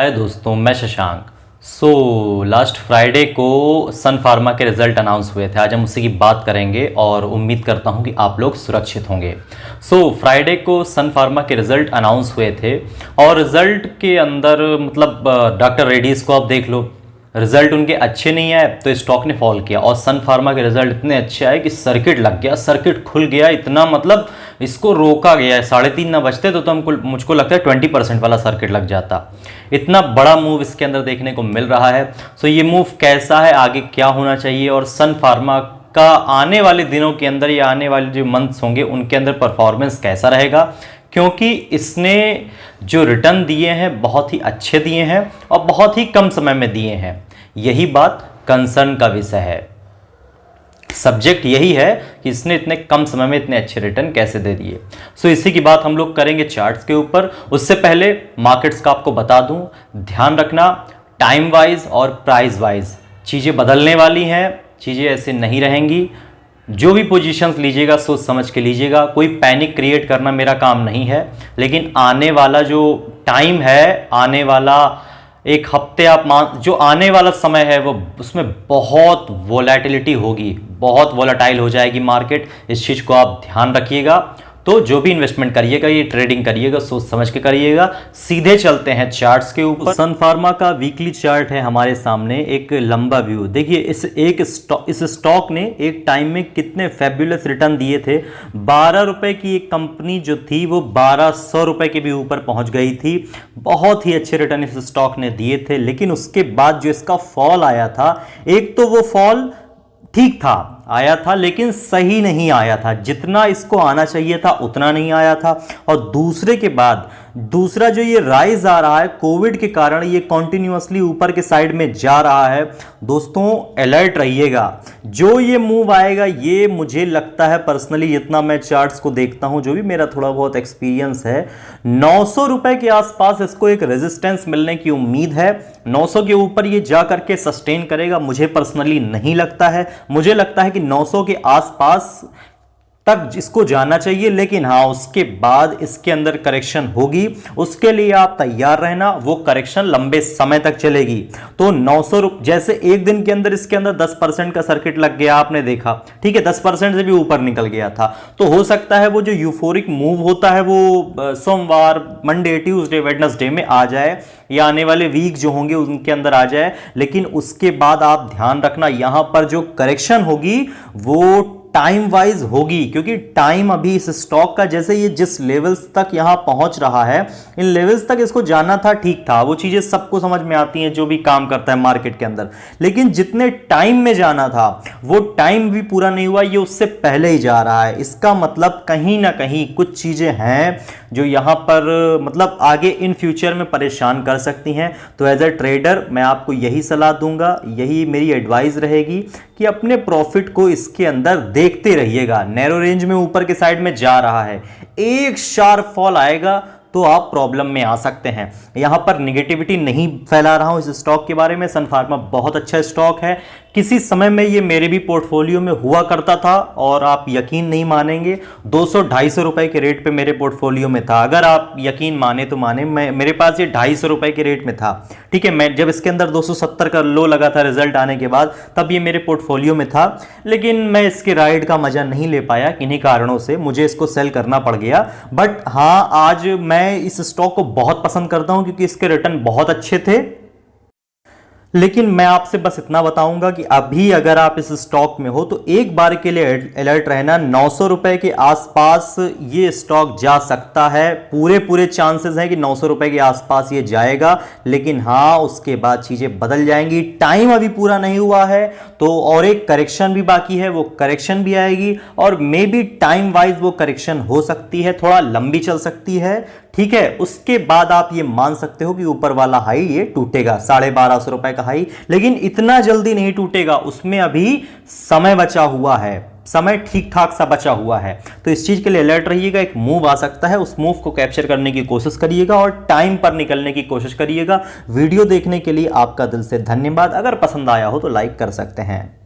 हाय दोस्तों, मैं Shashank. Last Friday को सन फार्मा के रिज़ल्ट अनाउंस हुए थे। आज हम उसी की बात करेंगे और उम्मीद करता हूं कि आप लोग सुरक्षित होंगे। फ्राइडे को सन फार्मा के रिज़ल्ट अनाउंस हुए थे और रिज़ल्ट के अंदर मतलब डॉक्टर रेड्डीज़ को आप देख लो, रिजल्ट उनके अच्छे नहीं आए तो स्टॉक ने फॉल किया। और सन फार्मा के रिजल्ट इतने अच्छे आए कि सर्किट लग गया, सर्किट खुल गया, इतना मतलब इसको रोका गया है। 3:30 ना बजते तो मुझको लगता है 20% वाला सर्किट लग जाता। इतना बड़ा मूव इसके अंदर देखने को मिल रहा है। ये मूव कैसा है, आगे क्या होना चाहिए और सन फार्मा का आने वाले दिनों के अंदर या आने वाले जो मंथ्स होंगे उनके अंदर परफॉर्मेंस कैसा रहेगा, क्योंकि इसने जो रिटर्न दिए हैं बहुत ही अच्छे दिए हैं और बहुत ही कम समय में दिए हैं। यही बात कंसर्न का विषय है। सब्जेक्ट यही है कि इसने इतने कम समय में इतने अच्छे रिटर्न कैसे दे दिए। इसी की बात हम लोग करेंगे चार्ट्स के ऊपर। उससे पहले मार्केट्स का आपको बता दूं, ध्यान रखना टाइम वाइज और प्राइस वाइज चीज़ें बदलने वाली हैं, चीज़ें ऐसे नहीं रहेंगी। जो भी पोजीशंस लीजिएगा सोच समझ के लीजिएगा। कोई पैनिक क्रिएट करना मेरा काम नहीं है, लेकिन आने वाला जो टाइम है, आने वाला एक हफ्ते आप जो आने वाला समय है वो उसमें बहुत वोलेटिलिटी होगी, बहुत वोलेटाइल हो जाएगी मार्केट। इस चीज़ को आप ध्यान रखिएगा। तो जो भी इन्वेस्टमेंट करिएगा, ये ट्रेडिंग करिएगा, सोच समझ के करिएगा। सीधे चलते हैं चार्ट्स के ऊपर। सन फार्मा का वीकली चार्ट है हमारे सामने, एक लंबा व्यू। देखिए इस स्टॉक ने एक टाइम में कितने फैब्युलस रिटर्न दिए थे। 12 रुपए की एक कंपनी जो थी वो 1200 रुपए के भी ऊपर पहुंच गई थी। बहुत ही अच्छे रिटर्न इस स्टॉक ने दिए थे। लेकिन उसके बाद जो इसका फॉल आया था, एक तो वो फॉल ठीक था, आया था, लेकिन सही नहीं आया था। जितना इसको आना चाहिए था उतना नहीं आया था। और दूसरे के बाद दूसरा जो ये राइज आ रहा है कोविड के कारण, ये कॉन्टिन्यूअसली ऊपर के साइड में जा रहा है। दोस्तों अलर्ट रहिएगा। जो ये मूव आएगा, ये मुझे लगता है पर्सनली, जितना मैं चार्ट्स को देखता हूं, जो भी मेरा थोड़ा बहुत एक्सपीरियंस है, 900 रुपए के आसपास इसको एक रेजिस्टेंस मिलने की उम्मीद है। 900 के ऊपर ये जा करके सस्टेन करेगा, मुझे पर्सनली नहीं लगता है। मुझे लगता है कि 900 के आसपास तक इसको जाना चाहिए, लेकिन हाँ उसके बाद इसके अंदर करेक्शन होगी। उसके लिए आप तैयार रहना, वो करेक्शन लंबे समय तक चलेगी। तो 900 जैसे एक दिन के अंदर इसके अंदर 10% का सर्किट लग गया, आपने देखा, ठीक है, 10% से भी ऊपर निकल गया था। तो हो सकता है वो जो यूफोरिक मूव होता है वो सोमवार, मंडे, ट्यूसडे, वेडनेसडे में आ जाए, या आने वाले वीक जो होंगे उनके अंदर आ जाए। लेकिन उसके बाद आप ध्यान रखना, यहां पर जो करेक्शन होगी वो टाइम वाइज होगी, क्योंकि टाइम अभी इस स्टॉक का, जैसे ये जिस लेवल्स तक यहां पहुंच रहा है, इन लेवल्स तक इसको जाना था, ठीक था, वो चीजें सबको समझ में आती हैं जो भी काम करता है मार्केट के अंदर। लेकिन जितने टाइम में जाना था वो टाइम भी पूरा नहीं हुआ, ये उससे पहले ही जा रहा है। इसका मतलब कहीं ना कहीं कुछ चीजें हैं जो यहां पर मतलब आगे इन फ्यूचर में परेशान कर सकती हैं। तो एज ए ट्रेडर मैं आपको यही सलाह दूंगा, यही मेरी एडवाइस रहेगी कि अपने प्रॉफिट को इसके अंदर देखते रहिएगा। नैरो रेंज में ऊपर के साइड में जा रहा है, एक शार्प फॉल आएगा तो आप प्रॉब्लम में आ सकते हैं। यहां पर निगेटिविटी नहीं फैला रहा हूं इस स्टॉक के बारे में। सन फार्मा बहुत अच्छा स्टॉक है। किसी समय में ये मेरे भी पोर्टफोलियो में हुआ करता था और आप यकीन नहीं मानेंगे, 200-250 रुपए के रेट पे मेरे पोर्टफोलियो में था। अगर आप यकीन माने तो माने, मेरे पास ये 250 रुपए के रेट में था, ठीक है। मैं जब इसके अंदर 270 का लो लगा था रिजल्ट आने के बाद, तब ये मेरे पोर्टफोलियो में था। लेकिन मैं इसके राइड का मजा नहीं ले पाया, किन्हीं कारणों से मुझे इसको सेल करना पड़ गया। बट हाँ, आज मैं इस स्टॉक को बहुत पसंद करता हूं क्योंकि इसके रिटर्न बहुत अच्छे थे। लेकिन मैं आपसे बस इतना बताऊंगा कि अभी अगर आप इस स्टॉक में हो तो एक बार के लिए अलर्ट रहना। 900 रुपए के आसपास ये स्टॉक जा सकता है, पूरे चांसेस हैं कि 900 रुपए के आसपास ये जाएगा। लेकिन हाँ, उसके बाद चीजें बदल जाएंगी। टाइम अभी पूरा नहीं हुआ है, तो और एक करेक्शन भी बाकी है, वो करेक्शन भी आएगी और मे बी टाइम वाइज वो करेक्शन हो सकती है, थोड़ा लंबी चल सकती है, ठीक है। उसके बाद आप ये मान सकते हो कि ऊपर वाला हाई ये टूटेगा, 1250 रुपए का हाई, लेकिन इतना जल्दी नहीं टूटेगा, उसमें अभी समय बचा हुआ है, समय ठीक ठाक सा बचा हुआ है। तो इस चीज के लिए अलर्ट रहिएगा। एक मूव आ सकता है, उस मूव को कैप्चर करने की कोशिश करिएगा और टाइम पर निकलने की कोशिश करिएगा। वीडियो देखने के लिए आपका दिल से धन्यवाद। अगर पसंद आया हो तो लाइक कर सकते हैं।